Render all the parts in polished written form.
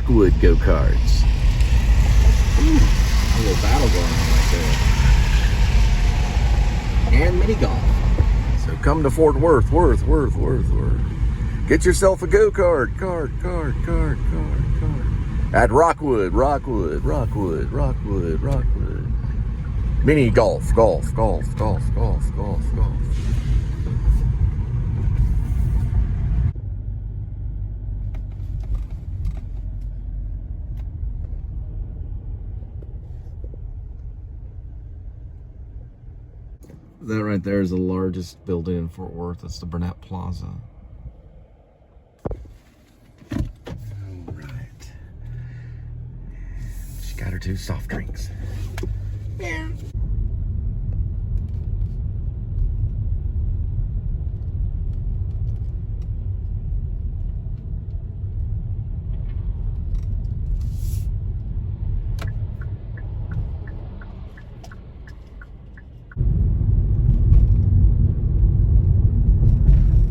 Rockwood go-karts. A little battle going on right there. And mini golf. So come to Fort Worth. Get yourself a go-kart. Kart. At Rockwood. Mini golf. That right there is the largest building in Fort Worth. That's the Burnett Plaza. All right. She got her 2 soft drinks. Yeah.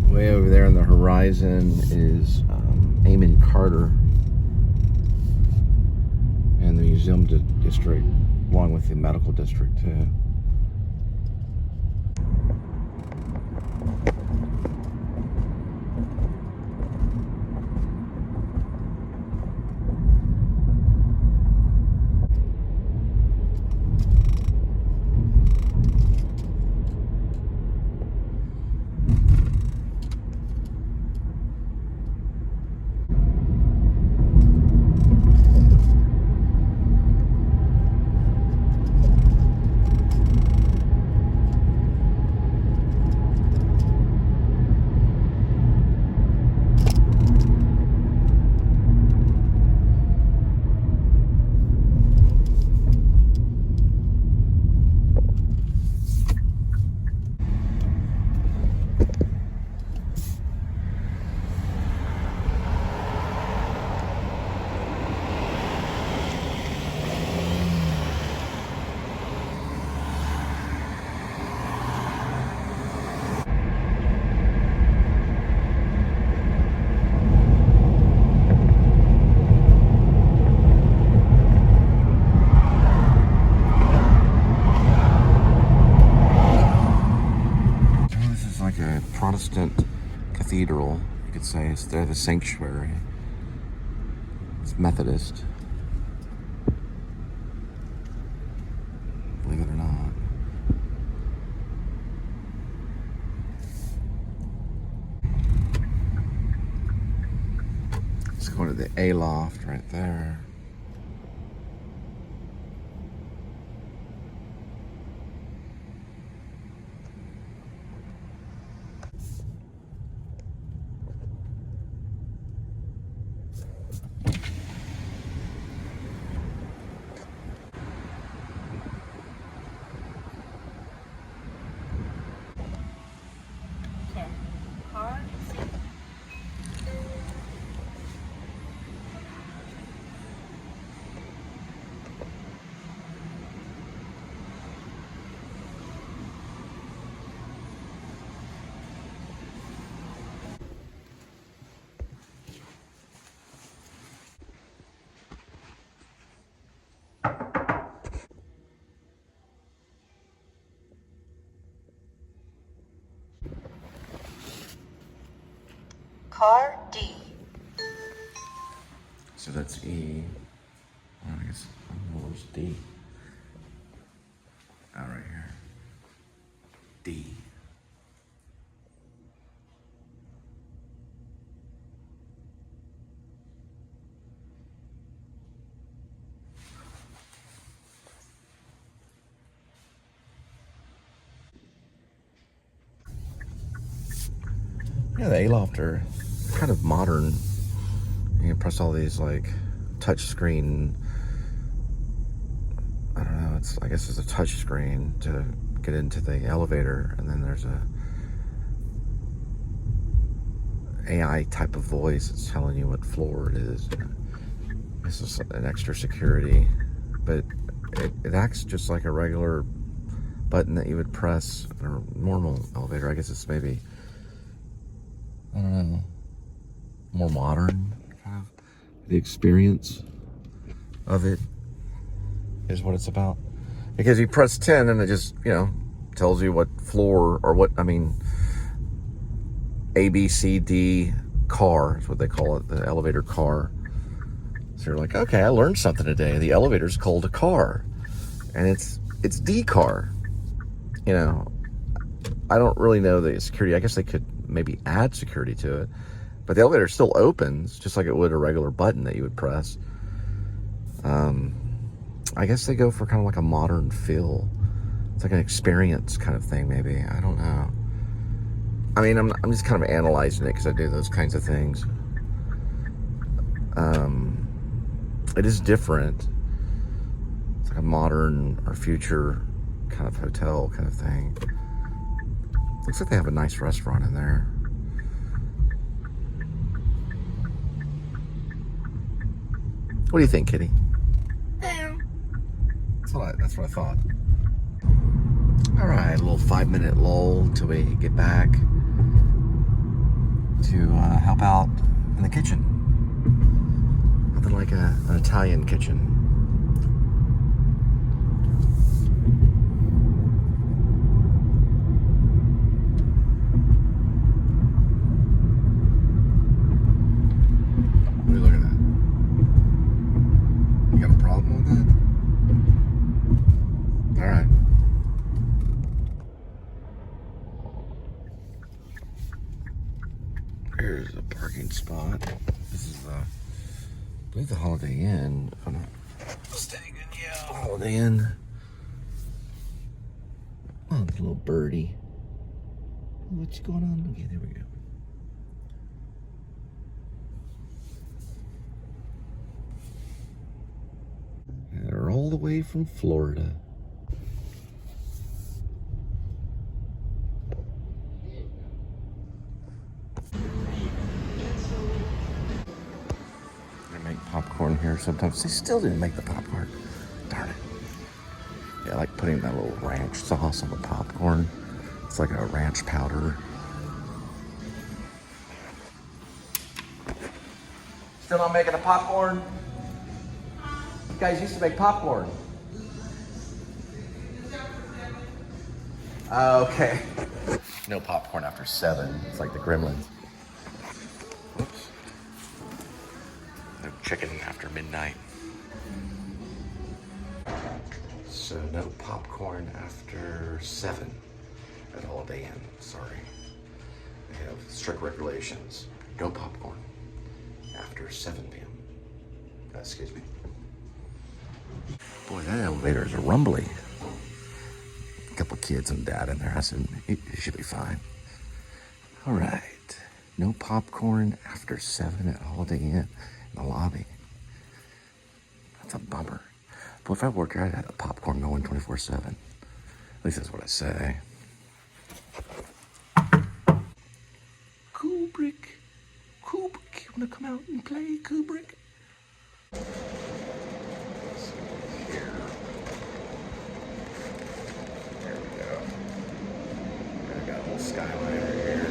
Way over there on the horizon is Amon Carter and the museum district, along with the medical district too. Protestant cathedral, you could say. It's there, the sanctuary. It's Methodist. Believe it or not. Let's go to the A loft right there. Car D. So that's E. Well, I guess, where's D? Oh, right here. D. Yeah, the A-loft are kind of modern. You can press all these like touch screen. I don't know. I guess it's a touch screen to get into the elevator, and then there's a AI type of voice that's telling you what floor it is. This is an extra security, but it acts just like a regular button that you would press in a normal elevator. I guess it's maybe, I don't know, more modern kind of. the experience of it is what it's about. Because you press 10 and it just, you know, tells you what floor or what, I mean, A, B, C, D car is what they call it, the elevator car. So you're like, okay, I learned something today. The elevator's called a car. And it's D car. You know, I don't really know the security. I guess they could maybe add security to it. But the elevator still opens, just like it would a regular button that you would press. I guess they go for kind of like a modern feel. It's like an experience kind of thing, maybe. I don't know. I mean, I'm just kind of analyzing it because I do those kinds of things. It is different. It's like a modern or future kind of hotel kind of thing. Looks like they have a nice restaurant in there. What do you think, Kitty? That's what I thought. All right, a little 5-minute lull till we get back to help out in the kitchen. Nothing like an Italian kitchen. What are you looking at? You got a problem with that? All right. Here's a parking spot. This is I believe the Holiday Inn. If I'm not mistaken, yeah, Holiday Inn. Oh, the little birdie. What's going on? Okay, there we go. And they're all the way from Florida. Popcorn here sometimes. They still didn't make the popcorn. Darn it. Yeah, I like putting that little ranch sauce on the popcorn. It's like a ranch powder. Still not making the popcorn? You guys used to make popcorn. Okay. No popcorn after 7. It's like the Gremlins. Whoops. No chicken after midnight. So no popcorn after 7 at Holiday Inn. Sorry. They have strict regulations. No popcorn after 7 p.m. Excuse me. Boy, that elevator is rumbly. A couple kids and dad in there. I said, it should be fine. All right. No popcorn after 7 at Holiday Inn in the lobby. That's a bummer. But if I worked here, I'd have the popcorn going 24/7. At least that's what I say. Kubrick. You wanna come out and play, Kubrick? Here. There we go. I got a little skyline right here.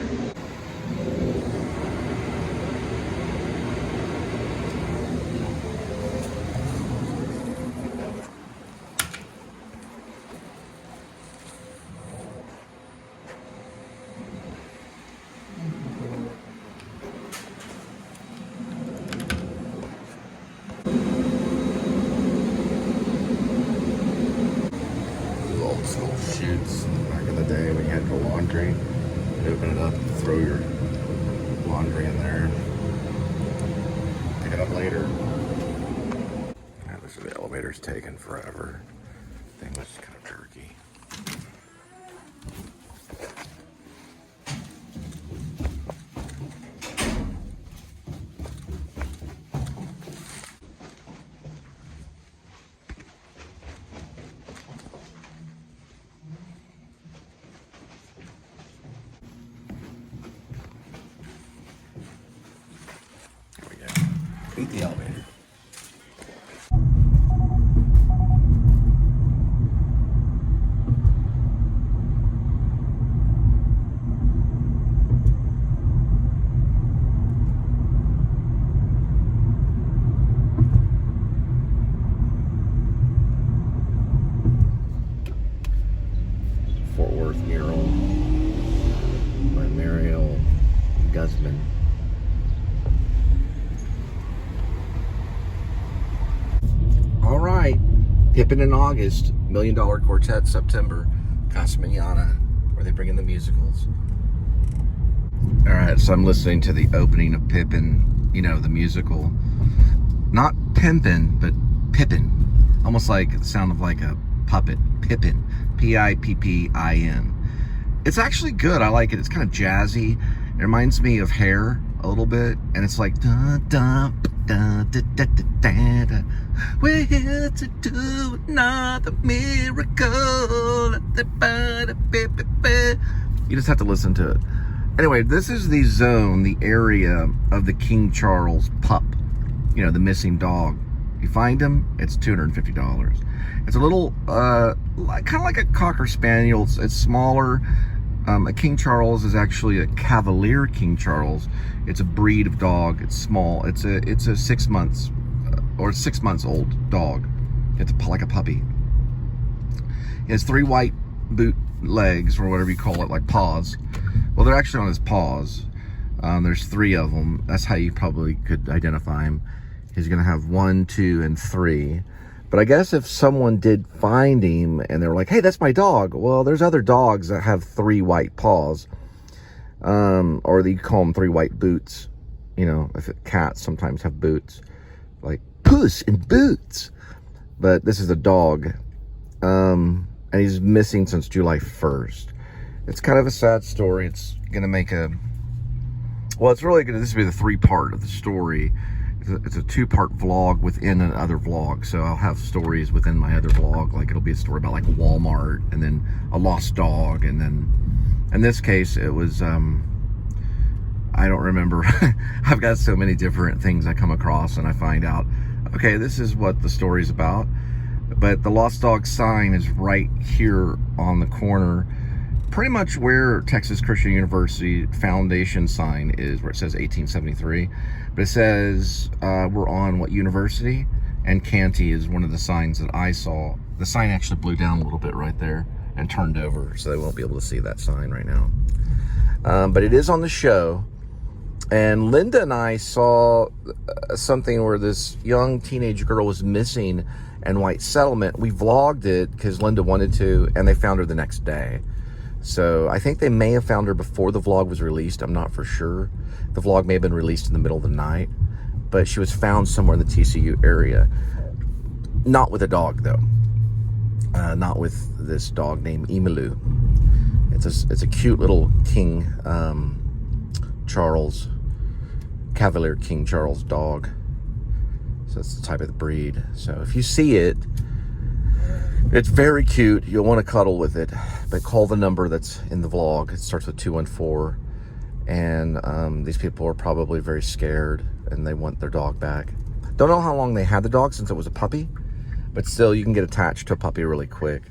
Shoots back in the day when you had the laundry. You'd open it up, throw your laundry in there, pick it up later. Yeah, this is the elevator's taking forever. Thing was kind of jerky. Beat the elevator. Earth mural by Mariel Guzman. All right, Pippin in August, $1 Million Quartet September, Casa Manana, where they bring in the musicals. All right, so I'm listening to the opening of Pippin, you know, the musical. Not Pimpin', but Pippin. Almost like the sound of like a puppet. Pippin. P-I-P-P-I-N. It's actually good. I like it. It's kind of jazzy. It reminds me of Hair a little bit. And it's like, da, da, da, da, da, da, da, da. We're here to do another miracle. You just have to listen to it. Anyway, this is the zone, the area of the King Charles pup. You know, the missing dog. You find him, it's $250. It's a little, kind of like a Cocker Spaniel. It's smaller. A King Charles is actually a Cavalier King Charles. It's a breed of dog. It's small. It's a 6 months or 6 months old dog. It's like a puppy. He has 3 white boot legs, or whatever you call it, like paws. Well, they're actually on his paws. There's 3 of them. That's how you probably could identify him. He's gonna have 1, 2, and 3. But I guess if someone did find him and they're like, hey, that's my dog. Well, there's other dogs that have 3 white paws. Or they call them 3 white boots. You know, cats sometimes have boots. Like Puss in Boots. But this is a dog. And he's missing since July 1st. It's kind of a sad story. It's gonna make well, it's really gonna, this will be the 3-part of the story. It's a 2-part vlog within another vlog. So I'll have stories within my other vlog. Like it'll be a story about like Walmart and then a lost dog. And then in this case, it was, I don't remember. I've got so many different things I come across and I find out, okay, this is what the story's about. But the lost dog sign is right here on the corner, pretty much where Texas Christian University Foundation sign is, where it says 1873. But it says we're on what university? And Canty is one of the signs that I saw. The sign actually blew down a little bit right there and turned over, so they won't be able to see that sign right now. But it is on the show. And Linda and I saw something where this young teenage girl was missing in White Settlement. We vlogged it because Linda wanted to, and they found her the next day. So I think they may have found her before the vlog was released. I'm not for sure. The vlog may have been released in the middle of the night, but she was found somewhere in the TCU area. Not with a dog, though. Not with this dog named Emilu. It's a cute little King Charles, Cavalier King Charles dog. So that's the type of the breed. So if you see it, it's very cute. You'll want to cuddle with it, but call the number that's in the vlog. It starts with 214. And these people are probably very scared and they want their dog back. Don't know how long they had the dog since it was a puppy, but still you can get attached to a puppy really quick.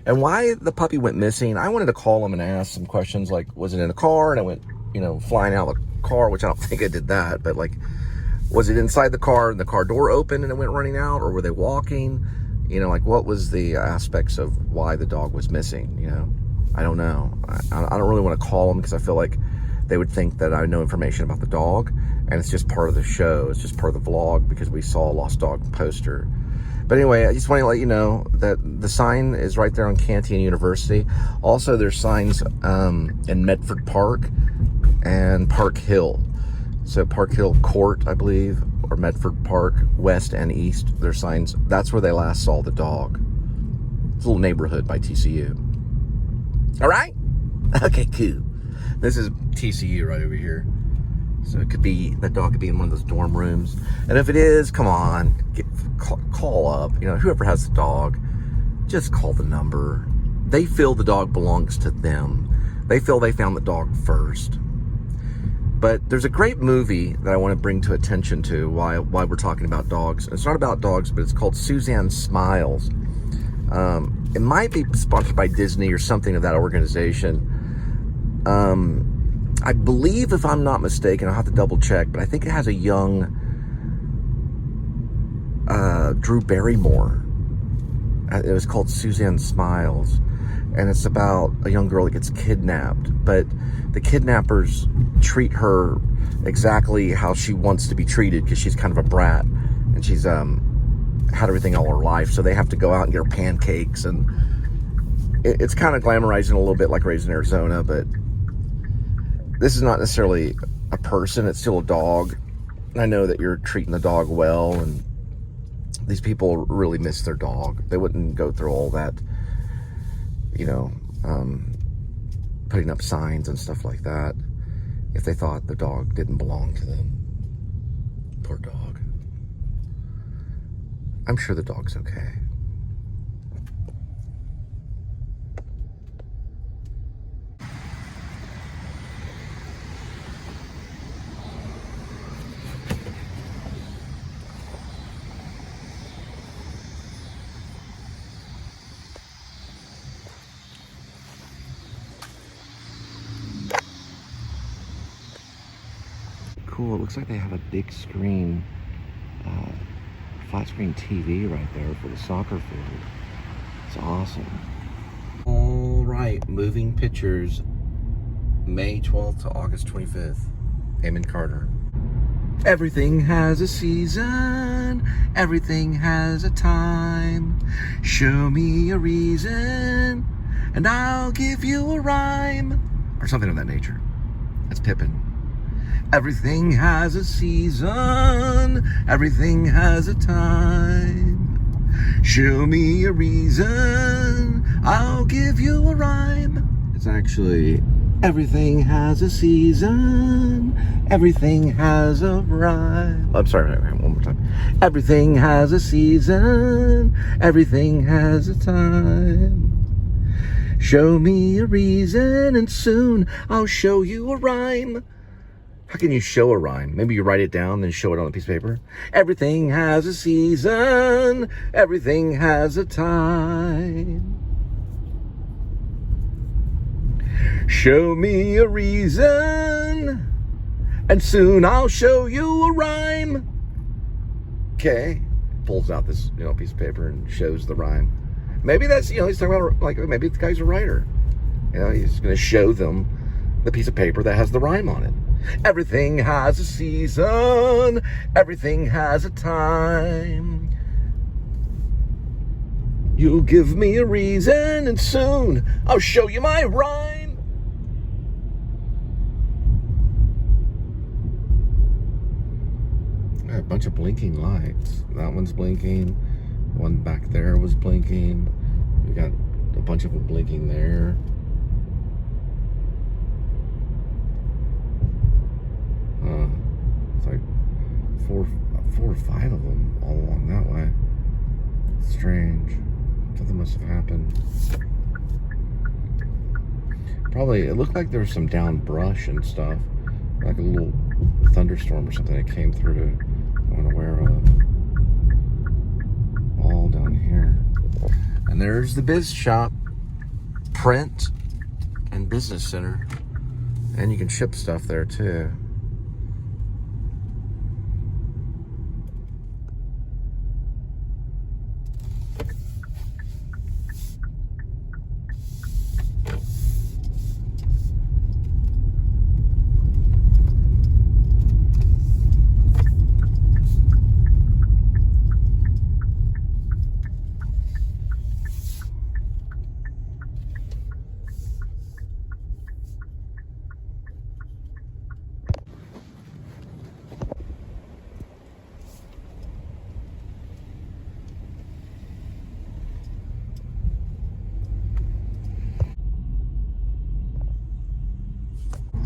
And why the puppy went missing, I wanted to call them and ask some questions like, was it in a car and it went, you know, flying out of the car, which I don't think it did that, but like, was it inside the car and the car door opened and it went running out, or were they walking? You know, like what was the aspects of why the dog was missing, you know? I don't know. I don't really want to call them because I feel like they would think that I know information about the dog, and it's just part of the show. It's just part of the vlog because we saw a lost dog poster. But anyway, I just want to let you know that the sign is right there on Canty and University. Also, there's signs in Medford Park and Park Hill. So Park Hill Court, I believe, or Medford Park, west and east. There's signs. That's where they last saw the dog. It's a little neighborhood by TCU. All right? Okay, cool. This is TCU right over here. So it could be, that dog could be in one of those dorm rooms. And if it is, come on, call up. You know, whoever has the dog, just call the number. They feel the dog belongs to them. They feel they found the dog first. But there's a great movie that I want to bring to attention to while we're talking about dogs. It's not about dogs, but it's called Suzanne Smiles. It might be sponsored by Disney or something of that organization. I believe, if I'm not mistaken, I'll have to double check, but I think it has a young Drew Barrymore It was called Suzanne Smiles, and it's about a young girl that gets kidnapped, but the kidnappers treat her exactly how she wants to be treated because she's kind of a brat, and she's had everything all her life, so they have to go out and get her pancakes, and it's kind of glamorizing a little bit like Raising Arizona, but this is not necessarily a person, it's still a dog. And I know that you're treating the dog well, and these people really miss their dog. They wouldn't go through all that, you know, putting up signs and stuff like that if they thought the dog didn't belong to them. Poor dog. I'm sure the dog's okay. Cool, it looks like they have a big screen, flat screen TV right there for the soccer field. It's awesome. All right, moving pictures, May 12th to August 25th. Eamon Carter. Everything has a season, everything has a time. Show me a reason, and I'll give you a rhyme. Or something of that nature. That's Pippin. Everything has a season, everything has a time. Show me a reason, I'll give you a rhyme. It's actually, everything has a season, everything has a rhyme. I'm sorry, one more time. Everything has a season, everything has a time. Show me a reason, and soon I'll show you a rhyme. How can you show a rhyme? Maybe you write it down, then show it on a piece of paper. Everything has a season, everything has a time. Show me a reason, and soon I'll show you a rhyme. Okay, pulls out this, piece of paper and shows the rhyme. Maybe that's, he's talking about, like, maybe the guy's a writer. He's going to show them the piece of paper that has the rhyme on it. Everything has a season, everything has a time. You give me a reason, and soon I'll show you my rhyme. A bunch of blinking lights. That one's blinking. The one back there was blinking. We got a bunch of them blinking there. It's like four or five of them all along that way. Strange. Something must have happened. Probably, it looked like there was some down brush and stuff. Like a little thunderstorm or something that came through. I'm aware of. All down here. And there's the Biz Shop, Print, and Business Center. And you can ship stuff there too.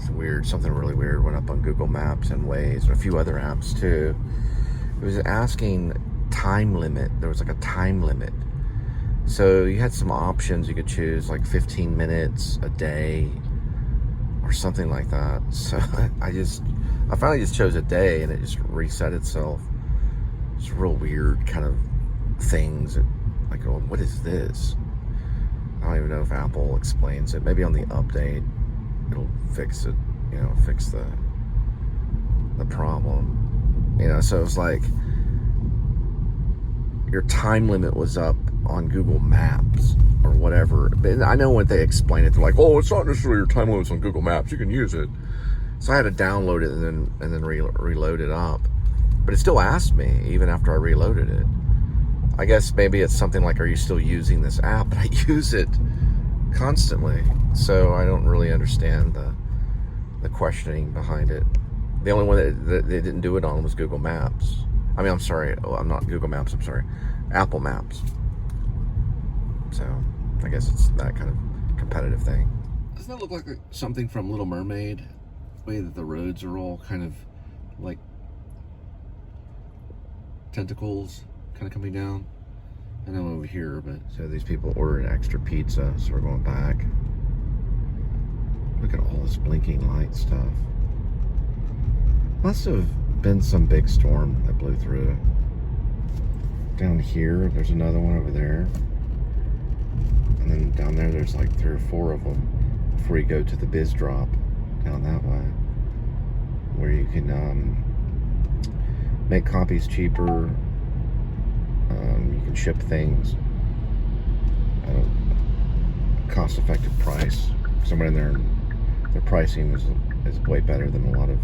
Weird, something really weird went up on Google Maps and Waze and a few other apps too. It was asking time limit. There was like a time limit. So you had some options. You could choose like 15 minutes a day or something like that. So I finally just chose a day, and it just reset itself. It's real weird kind of things. Like, oh, what is this? I don't even know if Apple explains it. Maybe on the update it'll fix it, fix the problem. So it was like your time limit was up on Google Maps or whatever. But I know when they explain it, they're like, "Oh, it's not necessarily your time limits on Google Maps. You can use it." So I had to download it and then reload it up. But it still asked me even after I reloaded it. I guess maybe it's something like, "Are you still using this app?" But I use it constantly, so I don't really understand the questioning behind it. The only one that they didn't do it on was Google Maps. I mean, I'm sorry, I'm not Google Maps, I'm sorry, Apple Maps. So I guess it's that kind of competitive thing. Doesn't that look like something from Little Mermaid? The way that the roads are all kind of like tentacles kind of coming down. I know over here, but so these people ordered an extra pizza, so we're going back. Look at all this blinking light stuff. Must have been some big storm that blew through. Down here, there's another one over there. And then down there, there's like 3 or 4 of them before you go to the Biz Drop down that way, where you can make copies cheaper. You can ship things at a cost-effective price. Somewhere in there, their pricing is way better than a lot of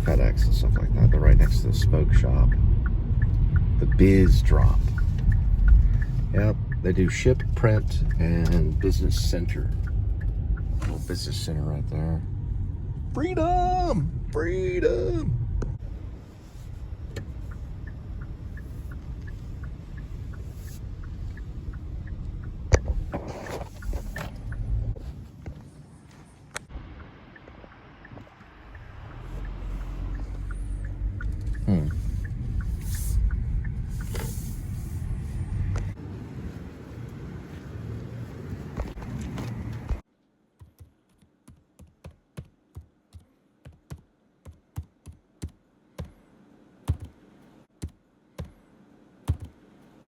FedEx and stuff like that. They're right next to the Spoke Shop, the Biz Drop. Yep, they do ship, print, and business center. Little business center right there. Freedom, freedom.